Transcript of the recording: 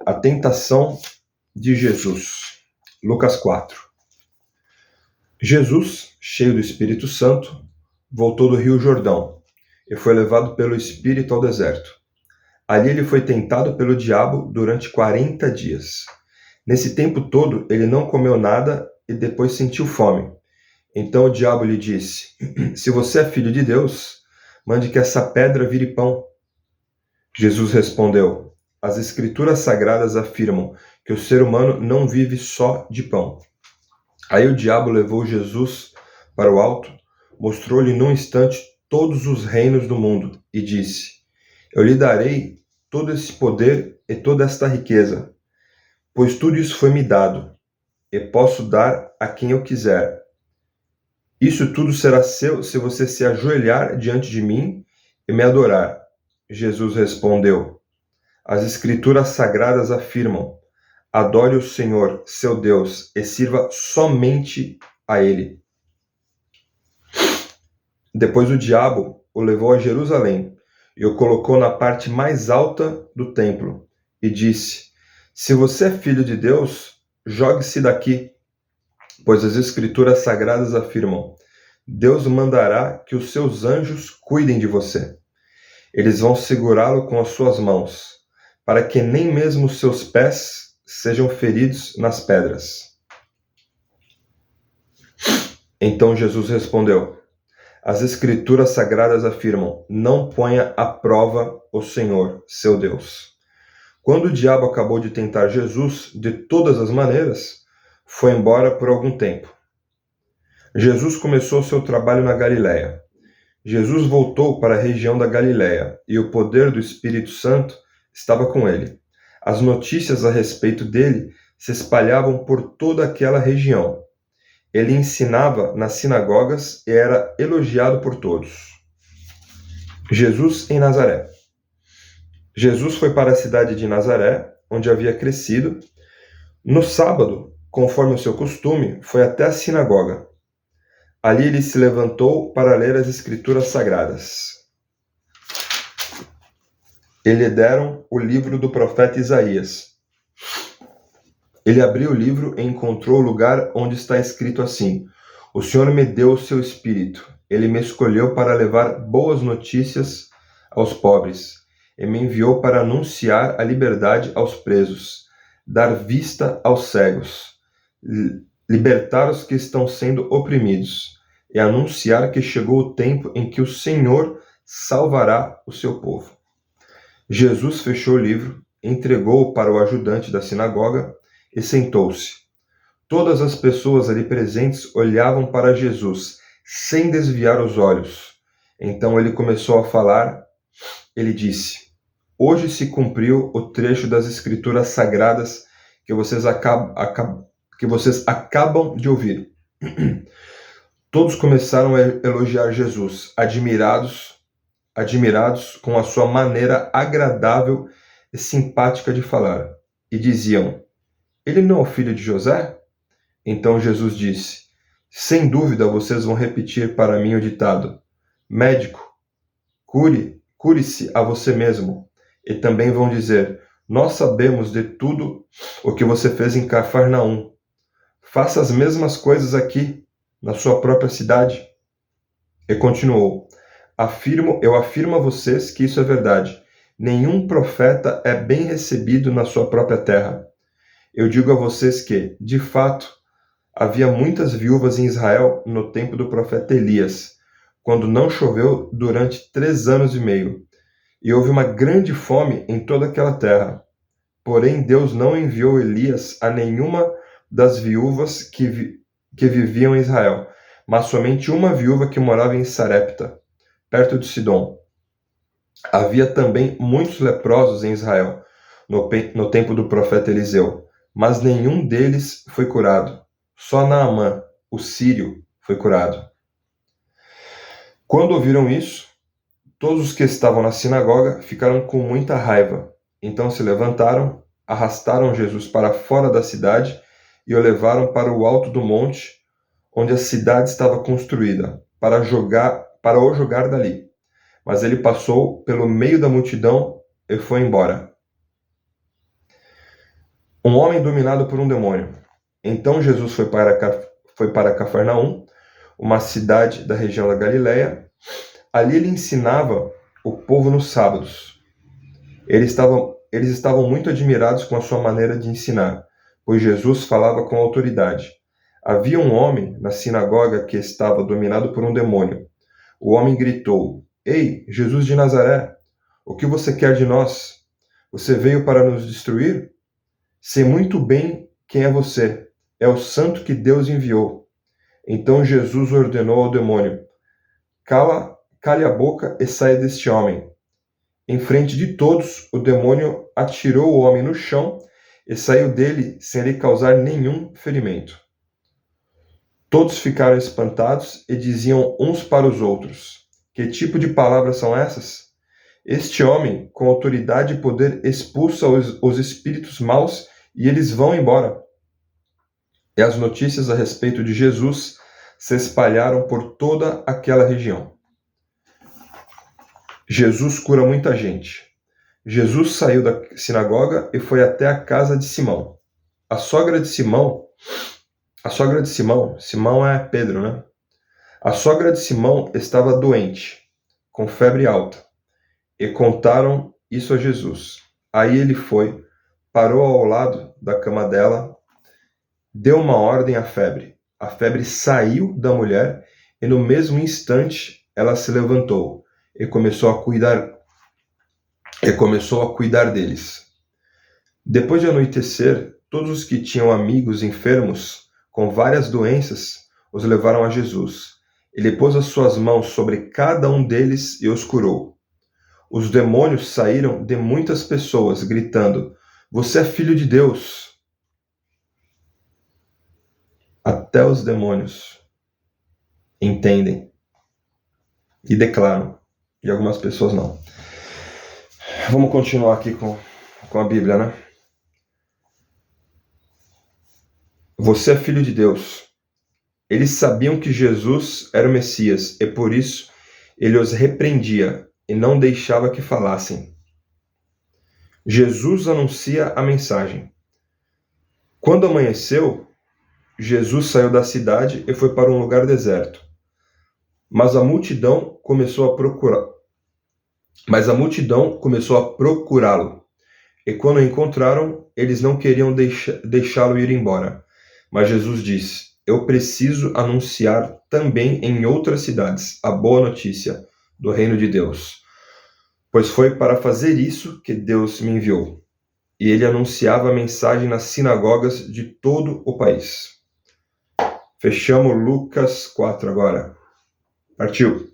A tentação de Jesus. Lucas 4. Jesus, cheio do Espírito Santo, voltou do Rio Jordão e foi levado pelo Espírito ao deserto. Ali ele foi tentado pelo diabo durante 40 dias. Nesse tempo todo ele não comeu nada e depois sentiu fome. Então o diabo lhe disse: Se você é filho de Deus, mande que essa pedra vire pão. Jesus respondeu: As Escrituras Sagradas afirmam que o ser humano não vive só de pão. Aí o diabo levou Jesus para o alto, mostrou-lhe num instante todos os reinos do mundo e disse: Eu lhe darei todo esse poder e toda esta riqueza, pois tudo isso foi me dado, e posso dar a quem eu quiser. Isso tudo será seu se você se ajoelhar diante de mim e me adorar. Jesus respondeu: As Escrituras Sagradas afirmam: Adore o Senhor, seu Deus, e sirva somente a Ele. Depois o diabo o levou a Jerusalém e o colocou na parte mais alta do templo e disse: Se você é filho de Deus, jogue-se daqui, pois as Escrituras Sagradas afirmam: Deus mandará que os seus anjos cuidem de você. Eles vão segurá-lo com as suas mãos, para que nem mesmo os seus pés sejam feridos nas pedras. Então Jesus respondeu: As Escrituras Sagradas afirmam: Não ponha à prova o Senhor, seu Deus. Quando o diabo acabou de tentar Jesus de todas as maneiras, foi embora por algum tempo. Jesus começou seu trabalho na Galiléia. Jesus voltou para a região da Galiléia e o poder do Espírito Santo estava com ele. As notícias a respeito dele se espalhavam por toda aquela região. Ele ensinava nas sinagogas e era elogiado por todos. Jesus em Nazaré. Jesus foi para a cidade de Nazaré, onde havia crescido. No sábado, conforme o seu costume, foi até a sinagoga. Ali ele se levantou para ler as Escrituras Sagradas. Lhe deram o livro do profeta Isaías. Ele abriu o livro e encontrou o lugar onde está escrito assim: O Senhor me deu o seu Espírito. Ele me escolheu para levar boas notícias aos pobres e me enviou para anunciar a liberdade aos presos, dar vista aos cegos, libertar os que estão sendo oprimidos e anunciar que chegou o tempo em que o Senhor salvará o seu povo. Jesus fechou o livro, entregou-o para o ajudante da sinagoga e sentou-se. Todas as pessoas ali presentes olhavam para Jesus, sem desviar os olhos. Então ele começou a falar. Ele disse: Hoje se cumpriu o trecho das Escrituras Sagradas que vocês acabam de ouvir. Todos começaram a elogiar Jesus, admirados com a sua maneira agradável e simpática de falar, e diziam: Ele não é o filho de José? Então Jesus disse: Sem dúvida vocês vão repetir para mim o ditado: Médico, cure-se a você mesmo. E também vão dizer: Nós sabemos de tudo o que você fez em Cafarnaum. Faça as mesmas coisas aqui, na sua própria cidade. E continuou: Eu afirmo a vocês que isso é verdade. Nenhum profeta é bem recebido na sua própria terra. Eu digo a vocês que, de fato, havia muitas viúvas em Israel no tempo do profeta Elias, quando não choveu durante 3 anos e meio, e houve uma grande fome em toda aquela terra. Porém, Deus não enviou Elias a nenhuma das viúvas que viviam em Israel, mas somente uma viúva que morava em Sarepta, perto de Sidom. Havia também muitos leprosos em Israel, no tempo do profeta Eliseu, mas nenhum deles foi curado. Só Naamã, o sírio, foi curado. Quando ouviram isso, todos os que estavam na sinagoga ficaram com muita raiva. Então se levantaram, arrastaram Jesus para fora da cidade e o levaram para o alto do monte, onde a cidade estava construída, para o jogar dali. Mas ele passou pelo meio da multidão e foi embora. Um homem dominado por um demônio. Então Jesus foi para Cafarnaum, uma cidade da região da Galileia. Ali ele ensinava o povo nos sábados. Eles estavam muito admirados com a sua maneira de ensinar, pois Jesus falava com autoridade. Havia um homem na sinagoga que estava dominado por um demônio. O homem gritou: Ei, Jesus de Nazaré, o que você quer de nós? Você veio para nos destruir? Sei muito bem quem é você. É o santo que Deus enviou. Então Jesus ordenou ao demônio: Cale a boca e saia deste homem. Em frente de todos, o demônio atirou o homem no chão e saiu dele sem lhe causar nenhum ferimento. Todos ficaram espantados e diziam uns para os outros: Que tipo de palavras são essas? Este homem, com autoridade e poder, expulsa os espíritos maus e eles vão embora. E as notícias a respeito de Jesus se espalharam por toda aquela região. Jesus cura muita gente. Jesus saiu da sinagoga e foi até a casa de Simão. A sogra de Simão é Pedro, né? A sogra de Simão estava doente, com febre alta, e contaram isso a Jesus. Aí ele foi, parou ao lado da cama dela, deu uma ordem à febre. A febre saiu da mulher e no mesmo instante ela se levantou e começou a cuidar deles. Depois de anoitecer, todos os que tinham amigos enfermos com várias doenças os levaram a Jesus. Ele pôs as suas mãos sobre cada um deles e os curou. Os demônios saíram de muitas pessoas, gritando: Você é filho de Deus! Até os demônios entendem e declaram, e algumas pessoas não. Vamos continuar aqui com a Bíblia, né? Você é filho de Deus. Eles sabiam que Jesus era o Messias e por isso ele os repreendia e não deixava que falassem. Jesus anuncia a mensagem. Quando amanheceu, Jesus saiu da cidade e foi para um lugar deserto. Mas a multidão começou a procurá-lo. E quando o encontraram, eles não queriam deixá-lo ir embora. Mas Jesus disse: Eu preciso anunciar também em outras cidades a boa notícia do reino de Deus. Pois foi para fazer isso que Deus me enviou. E ele anunciava a mensagem nas sinagogas de todo o país. Fechamos Lucas 4 agora. Partiu!